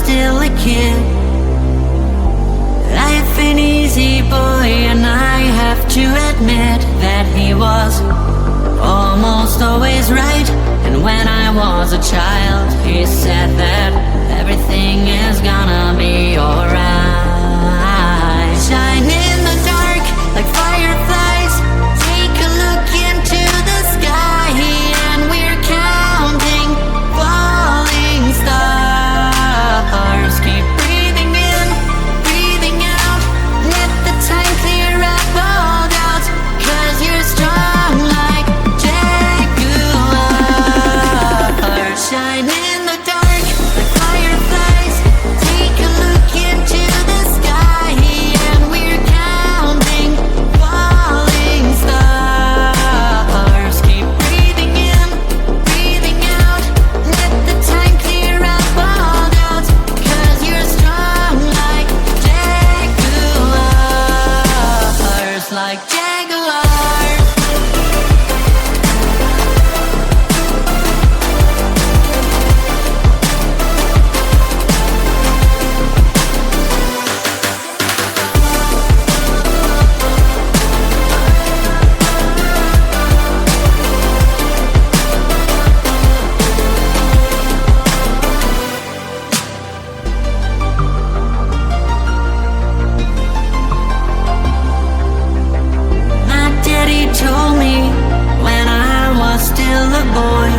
still a kid. Life ain't easy, boy, and I have to admit that he was almost always right. And when I was a child, he said that everything is gonna be alright. Shine in the dark like fireflies. Take a look into the sky, and we're counting falling stars. Keep breathing in, breathing out. Let the time clear up all doubts, 'cause you're strong like jaguars. Shine in the dark like fireflies. Take a look into the sky, and we're counting falling stars. Keep breathing in, breathing out. Let the time clear up all doubts, 'cause you're strong like jaguars, like jaguars. My daddy told me when I was still a boy,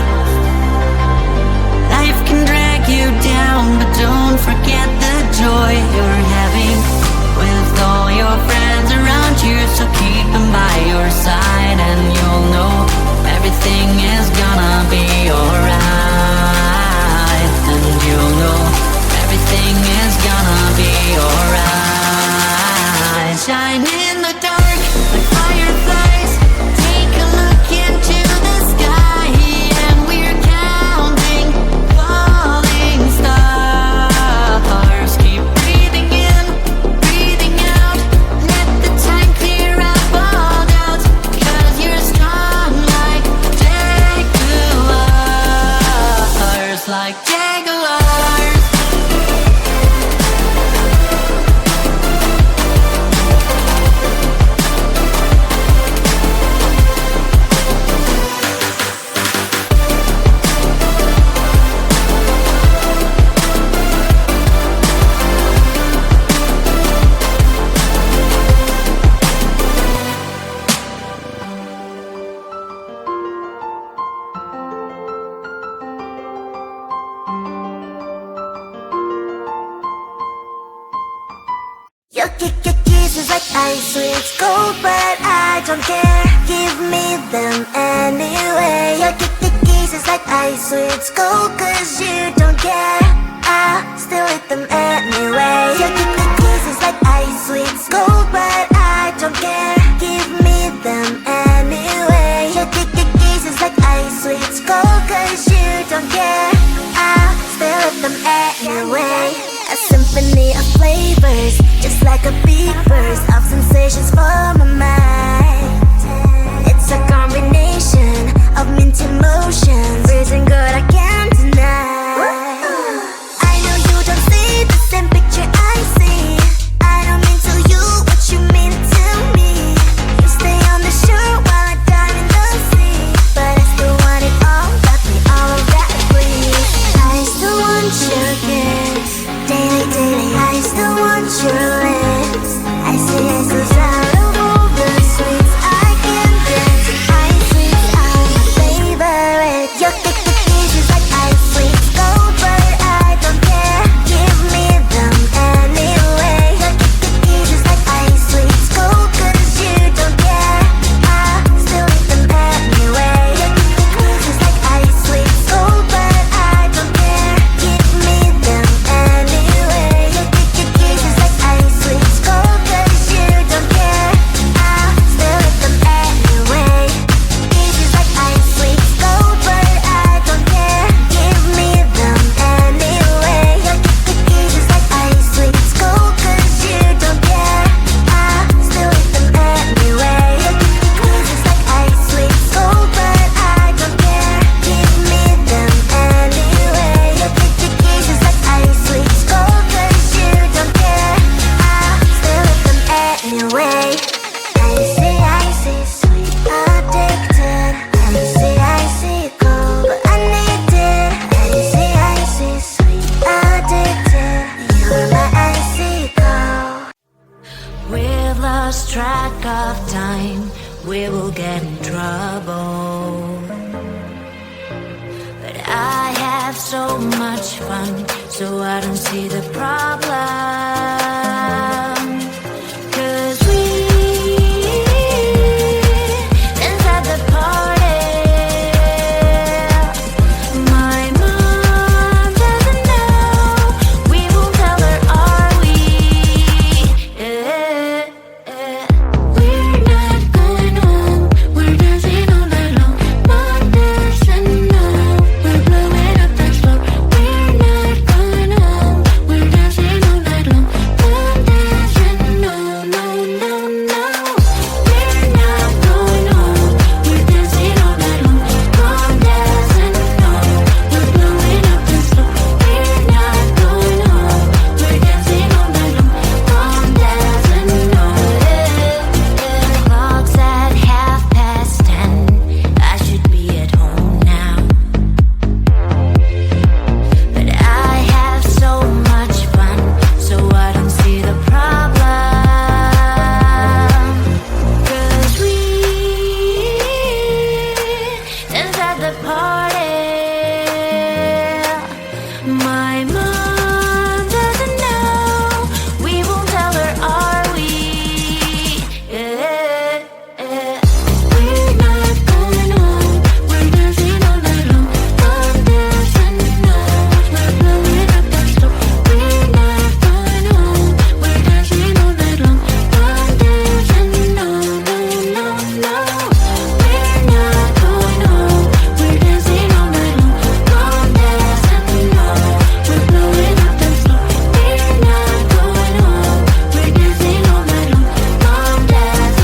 life can drag you down, but don't forget the joy you're having with all your friends around you. So keep them by your side, and you'll know everything is gonna be alright. And you'll know everything is gonna be alright. Shine in the dark like fireflies. Take a look into the sky, and we're counting falling stars. Keep breathing in, breathing out. Let the time clear up all doubts, 'cause you're strong like jaguars, like jaguars. Your kisses like ice, sweet cold, but I don't care. Give me them anyway. Your kisses like ice, sweet cold, 'cause you don't care. I still eat them anyway. Your kisses like ice, sweet cold, but I don't care. Give me them anyway. Your kisses like ice, sweet cold, 'cause you don't care. I still eat them anyway. A symphony of flavors, just like a big burst of sensations for my mind. It's a combination of mint emotions, freezing good I can't deny. I know you don't see the same picture I see. I don't mean to you what you mean to me. You stay on the shore while I dive in the sea, but I still want it all, got me all of that please. I still want your kiss, daily, I still want your lips. I see this is out of all the have so much fun, so I don't see the problem. 'Cause we dance at the party. My mom doesn't know. We won't tell her, are we? We're not going home. We're dancing all night long. Mom doesn't know. We're blowing up the floor. We're not going home. We're dancing all night long. Mom doesn't know. No, no, no. We're not going home. We're dancing all night long. Mom doesn't know. We're blowing up the floor. We're not going home. We're dancing all night long. Mom doesn't know. Clock's at 10:30. I should be at home now, but I have so much fun, so I don't see the problem. 'Cause we dance at the party. My mom doesn't know. We won't tell her, are we? We're not going home. We're dancing all night long. Mom doesn't know. We're blowing up the floor. We're not going home. We're dancing all night long. Mom doesn't know. No, no, no. We're not going home. We're dancing all night long. Mom doesn't know. We're blowing up the floor. We're not going home. We're dancing all night long. Mom doesn't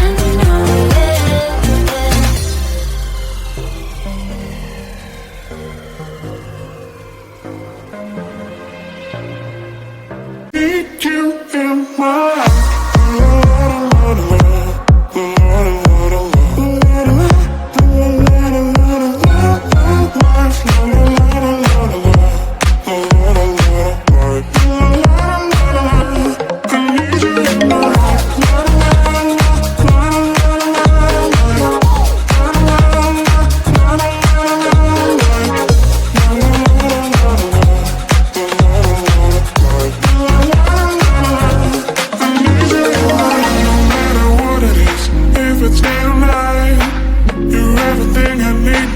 know. Need you in my life.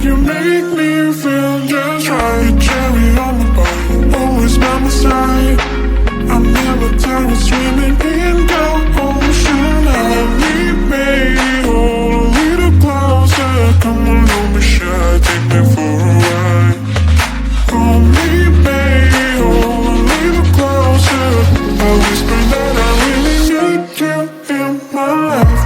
You make me feel just right. You cherry on my bone, always by my side. I'm never tired, swimming in the ocean. I need me, hold a little closer. Come on, don't be shy, take me for a ride. Hold me, baby, hold a little closer. I whisper that I really need you in my life.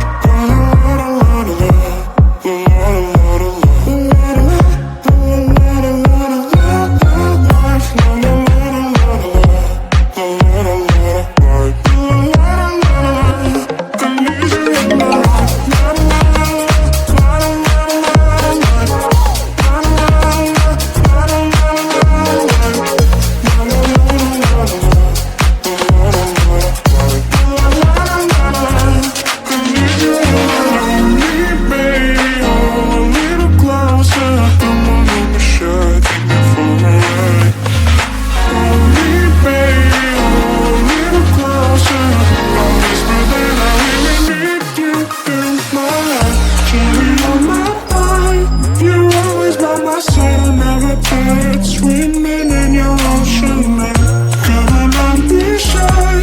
Swimming in your ocean, man. Come on, don't be shy.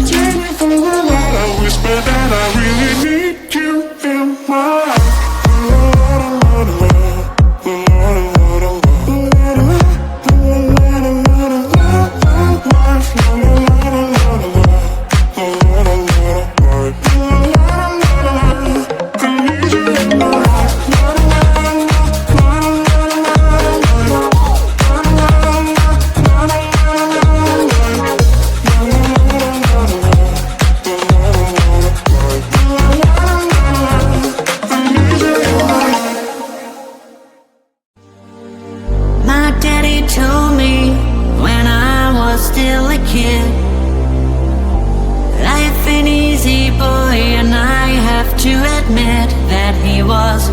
Take me for a ride. I whisper that I really need you in my life. admit that he was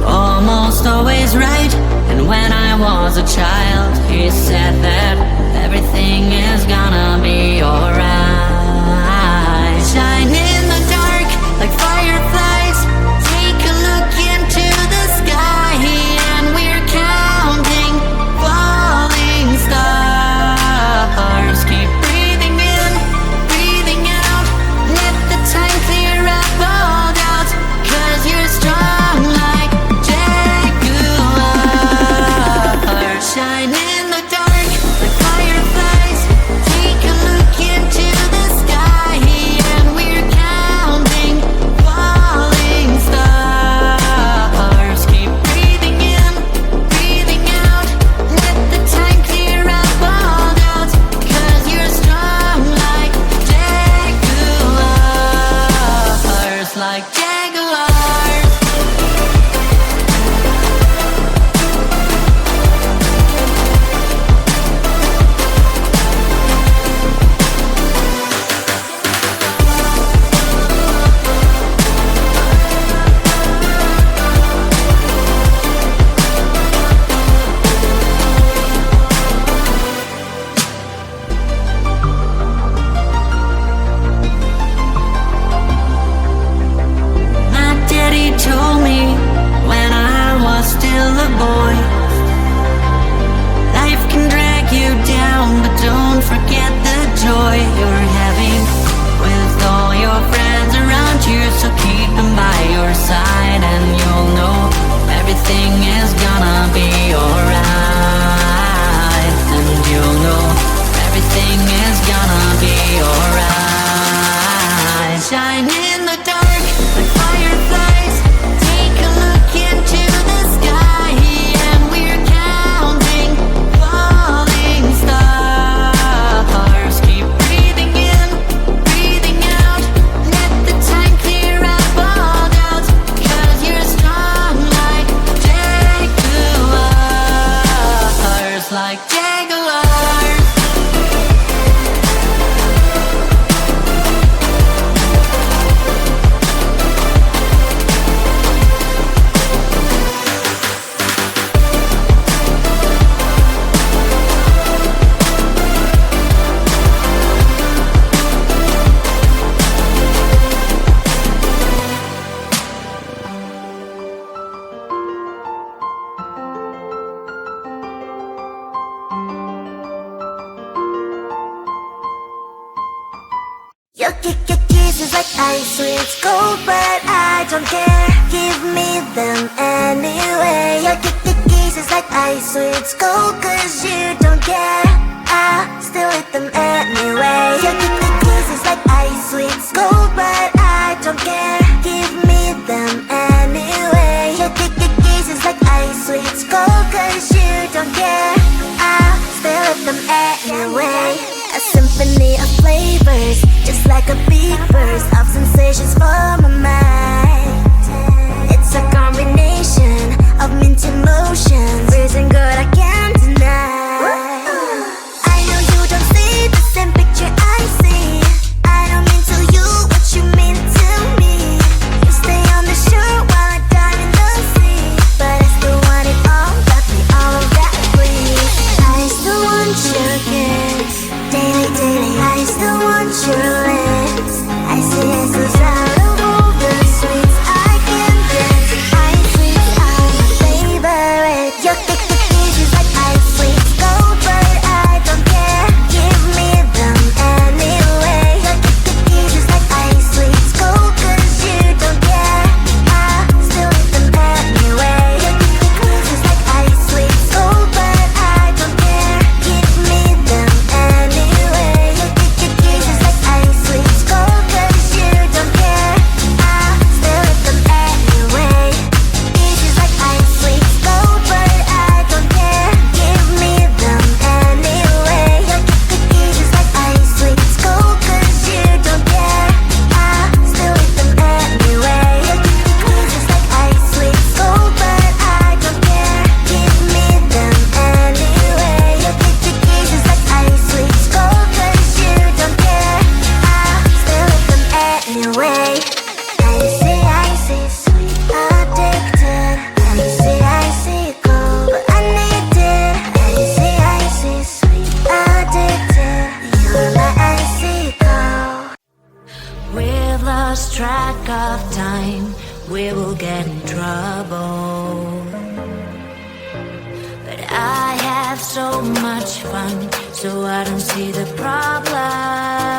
almost always right. And when I was a child, he He said that everything is gonna be alright. Shine in the dark like fireflies. Take a look into the sky, and we're counting falling stars. Keep breathing in, breathing out. Let the time clear up all doubts, 'cause you're strong like jaguars. Shine in the dark like fireflies. Take a look into the sky, and we're counting falling stars. Keep breathing in, breathing out. Let the time clear up all doubts, 'cause you're strong like jaguars, like jaguars. My daddy told me when I was still a boy, life can drag you down, but don't forget the joy you're having with all your friends around you. So keep them by your side, and you'll know everything is gonna be alright. And you'll know everything is gonna be alright. Shine in the dark like fireflies. Take a look into the sky, and we're counting falling stars. Keep breathing in, breathing out. Let the time clear up all doubts, 'cause you're strong like jaguars, like jaguars. Your kisses like ice, it's cold, but I don't care. Give me them anyway. Your kisses like ice, it's cold, 'cause you don't care. I still hit them anyway. Your kisses like ice, it's cold, but I don't care. Give me them anyway. Your kisses like ice, it's cold, 'cause you don't care. I still hit them anyway. A symphony of flavors, just like a big burst of sensations for my mind. It's a combination of mint emotions, freezing good I can't deny. I know you don't see the same picture I see. I don't mean to you what you mean to me. You stay on the shore while I dive in the sea, but I still want it all, got me all of that please. I still want your kiss, daily, daily. I still want your lips. I see this out of all the sweets I can get. I sweets are my favorite. Your kisses so much fun, so I don't see the problem.